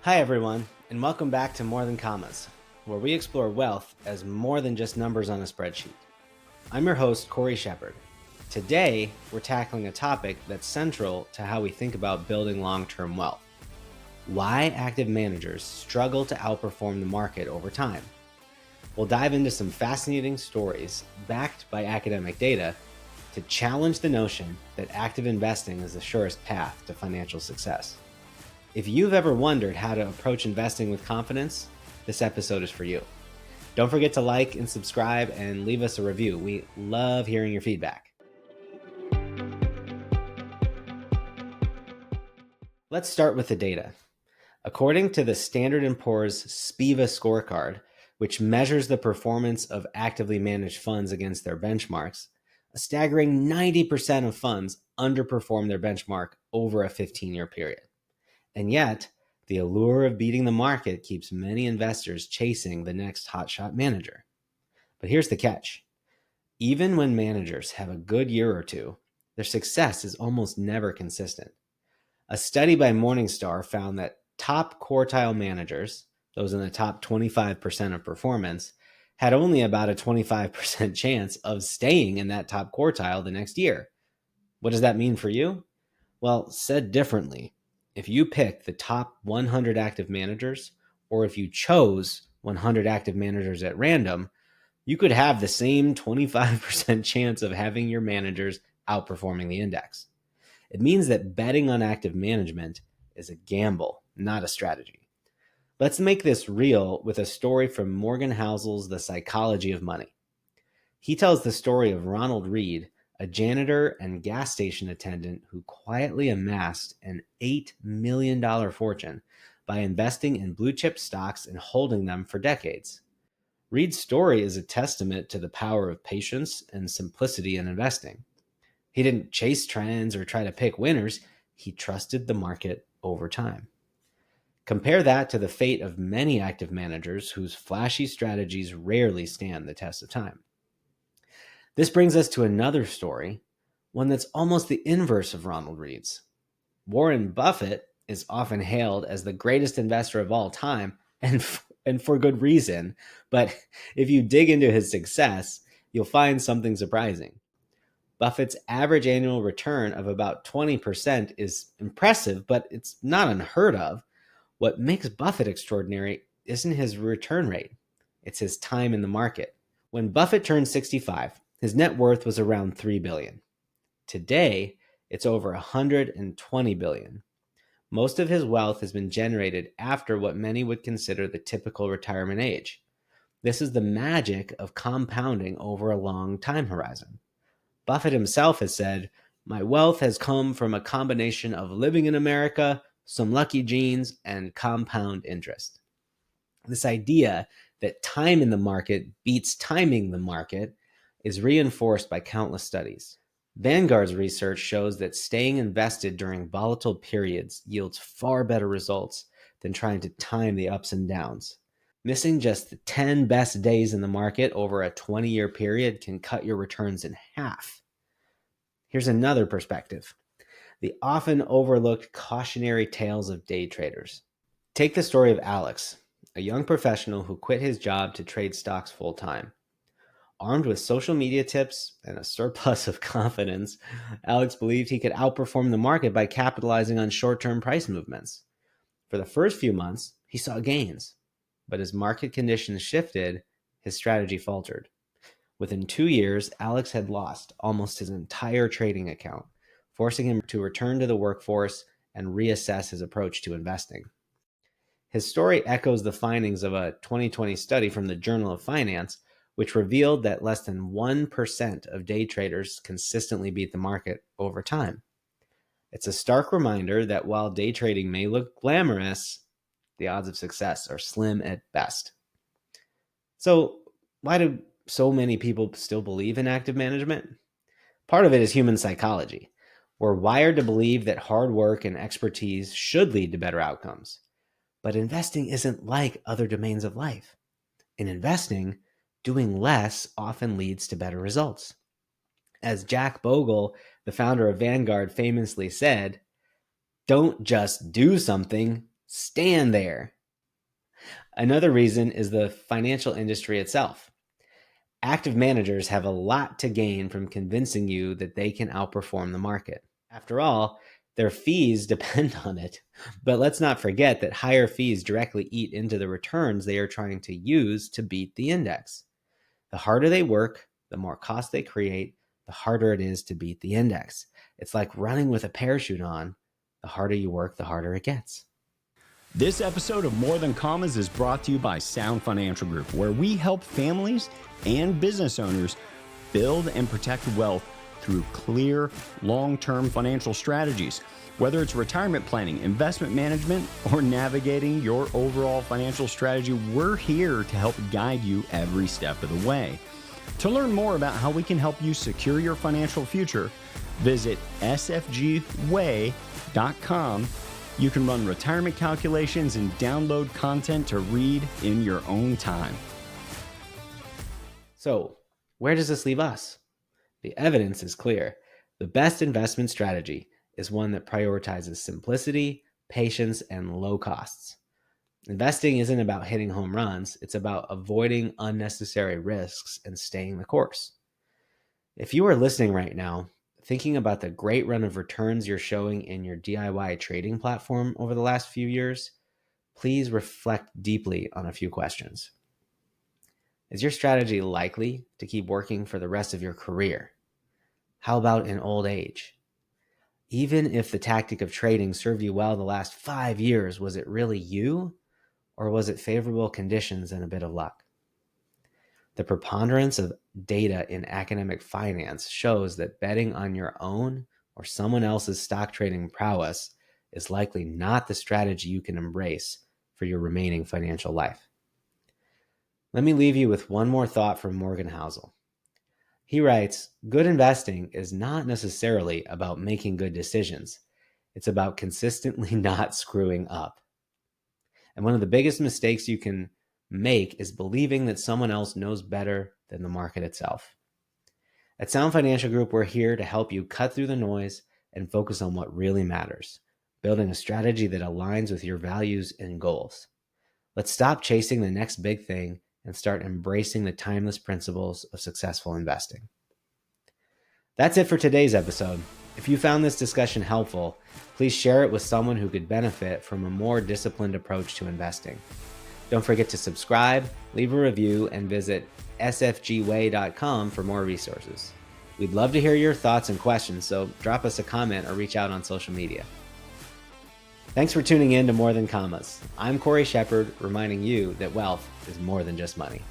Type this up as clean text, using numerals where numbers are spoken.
Hi, everyone, and welcome back to More Than Commas, where we explore wealth as more than just numbers on a spreadsheet. I'm your host, Cory. Today, we're tackling a topic that's central to how we think about building long-term wealth: why active managers struggle to outperform the market over time. We'll dive into some fascinating stories backed by academic data to challenge the notion that active investing is the surest path to financial success. If you've ever wondered how to approach investing with confidence, this episode is for you. Don't forget to like and subscribe and leave us a review. We love hearing your feedback. Let's start with the data. According to the Standard & Poor's SPIVA scorecard, which measures the performance of actively managed funds against their benchmarks, a staggering 90% of funds underperform their benchmark over a 15-year period. And yet, the allure of beating the market keeps many investors chasing the next hotshot manager. But here's the catch. Even when managers have a good year or two, their success is almost never consistent. A study by Morningstar found that top quartile managers, those in the top 25% of performance, had only about a 25% chance of staying in that top quartile the next year. What does that mean for you? Well, said differently, if you pick the top 100 active managers, or if you chose 100 active managers at random, you could have the same 25% chance of having your managers outperforming the index. It means that betting on active management is a gamble, not a strategy. Let's make this real with a story from Morgan Housel's The Psychology of Money. He tells the story of Ronald Read, a janitor and gas station attendant who quietly amassed an $8 million fortune by investing in blue chip stocks and holding them for decades. Read's story is a testament to the power of patience and simplicity in investing. He didn't chase trends or try to pick winners. He trusted the market over time. Compare that to the fate of many active managers whose flashy strategies rarely stand the test of time. This brings us to another story, one that's almost the inverse of Ronald Read's. Warren Buffett is often hailed as the greatest investor of all time, and for good reason. But if you dig into his success, you'll find something surprising. Buffett's average annual return of about 20% is impressive, but it's not unheard of. What makes Buffett extraordinary isn't his return rate, it's his time in the market. When Buffett turned 65, his net worth was around $3 billion. Today, it's over $120 billion. Most of his wealth has been generated after what many would consider the typical retirement age. This is the magic of compounding over a long time horizon. Buffett himself has said, "My wealth has come from a combination of living in America, some lucky genes, and compound interest." This idea that time in the market beats timing the market is reinforced by countless studies. Vanguard's research shows that staying invested during volatile periods yields far better results than trying to time the ups and downs. Missing just the 10 best days in the market over a 20-year period can cut your returns in half. Here's another perspective: the often overlooked cautionary tales of day traders. Take the story of Alex, a young professional who quit his job to trade stocks full-time. Armed with social media tips and a surplus of confidence, Alex believed he could outperform the market by capitalizing on short-term price movements. For the first few months, he saw gains, but as market conditions shifted, his strategy faltered. Within 2 years, Alex had lost almost his entire trading account, forcing him to return to the workforce and reassess his approach to investing. His story echoes the findings of a 2020 study from the Journal of Finance, which revealed that less than 1% of day traders consistently beat the market over time. It's a stark reminder that while day trading may look glamorous, the odds of success are slim at best. So, why do so many people still believe in active management? Part of it is human psychology. We're wired to believe that hard work and expertise should lead to better outcomes. But investing isn't like other domains of life. In investing, doing less often leads to better results. As Jack Bogle, the founder of Vanguard, famously said, "Don't just do something, Stand there. Another reason is the financial industry itself. Active managers have a lot to gain from convincing you that they can outperform the market. After all, their fees depend on it. But let's not forget that higher fees directly eat into the returns they are trying to use to beat the index. The harder they work, the more cost they create, the harder it is to beat the index. It's like running with a parachute on. The harder you work, the harder it gets. This episode of More Than Commas is brought to you by Sound Financial Group, where we help families and business owners build and protect wealth through clear, long-term financial strategies. Whether it's retirement planning, investment management, or navigating your overall financial strategy, we're here to help guide you every step of the way. To learn more about how we can help you secure your financial future, visit sfgway.com. You can run retirement calculations and download content to read in your own time. So, where does this leave us? The evidence is clear. The best investment strategy is one that prioritizes simplicity, patience, and low costs. Investing isn't about hitting home runs, it's about avoiding unnecessary risks and staying the course. If you are listening right now, thinking about the great run of returns you're showing in your DIY trading platform over the last few years, please reflect deeply on a few questions. Is your strategy likely to keep working for the rest of your career? How about in old age? Even if the tactic of trading served you well the last 5 years, was it really you? Or was it favorable conditions and a bit of luck? The preponderance of data in academic finance shows that betting on your own or someone else's stock trading prowess is likely not the strategy you can embrace for your remaining financial life. Let me leave you with one more thought from Morgan Housel. He writes, good investing is not necessarily about making good decisions. It's about consistently not screwing up. And one of the biggest mistakes you can make is believing that someone else knows better than the market itself. At Sound Financial Group, we're here to help you cut through the noise and focus on what really matters, building a strategy that aligns with your values and goals. Let's stop chasing the next big thing and start embracing the timeless principles of successful investing. That's it for today's episode. If you found this discussion helpful, please share it with someone who could benefit from a more disciplined approach to investing. Don't forget to subscribe, leave a review, and visit sfgway.com for more resources. We'd love to hear your thoughts and questions, so drop us a comment or reach out on social media. Thanks for tuning in to More Than Commas. I'm Cory Shepard, reminding you that wealth is more than just money.